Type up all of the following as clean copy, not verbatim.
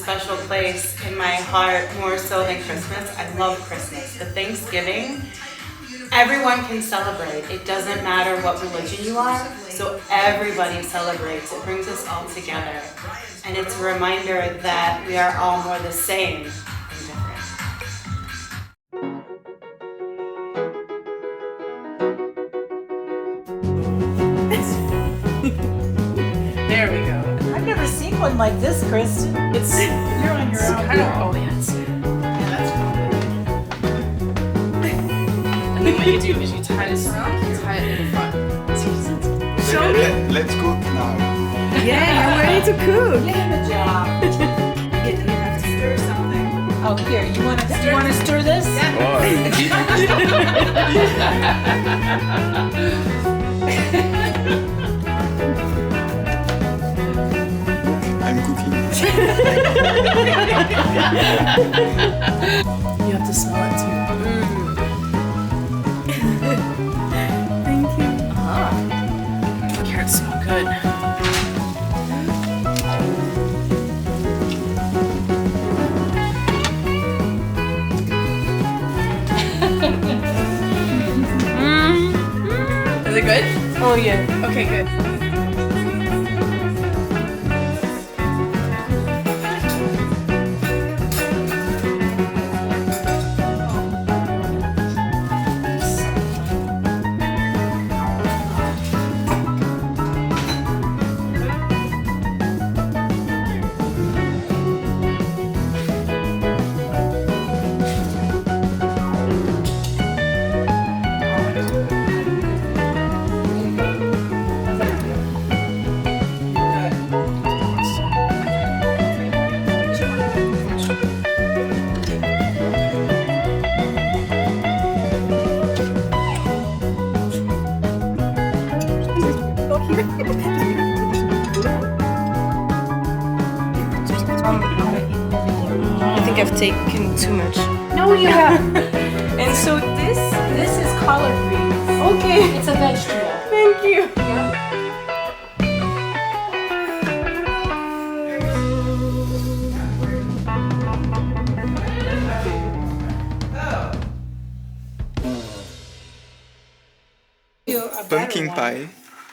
special place in my heart, more so than Christmas. I love Christmas. But Thanksgiving, everyone can celebrate. It doesn't matter what religion you are, so everybody celebrates. It brings us all together. And it's a reminder that we are all more the same than different. There we go. I've never seen one like this, Kristin. You're on your own. Kind of, oh yes. And then what you do is you tie this around, you tie it in the front. Show me. Let's cook now. Yeah, you're ready to cook. Good job. You have to stir something. Oh, here. You want to stir this? I'm cooking. You have to smell it too. Thank you. Carrots smell good. Is it good? Oh, yeah. Okay, good. I think I've taken too much. No, you haven't. And so this is collard greens. Okay. It's a vegetable. Thank you. Pumpkin pie.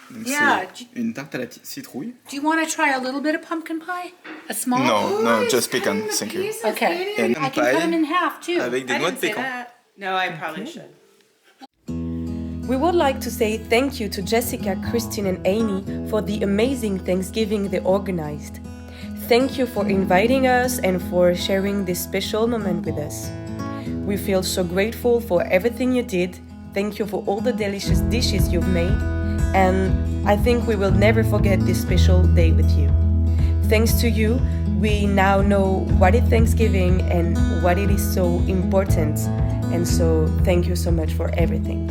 Donc Yeah. c'est une tarte à la citrouille. Do you want to try a little bit of pumpkin pie? A small? No, just pecan, thank you. Okay. And I can cut them in half too. avec des noix de pécan. No, I probably should. We would like to say thank you to Jessica, Kristin and Annie for the amazing Thanksgiving they organized. Thank you for inviting us and for sharing this special moment with us. We feel so grateful for everything you did. Thank you for all the delicious dishes you've made. And I think we will never forget this special day with you. Thanks to you, we now know what is Thanksgiving and what it is so important. And so thank you so much for everything.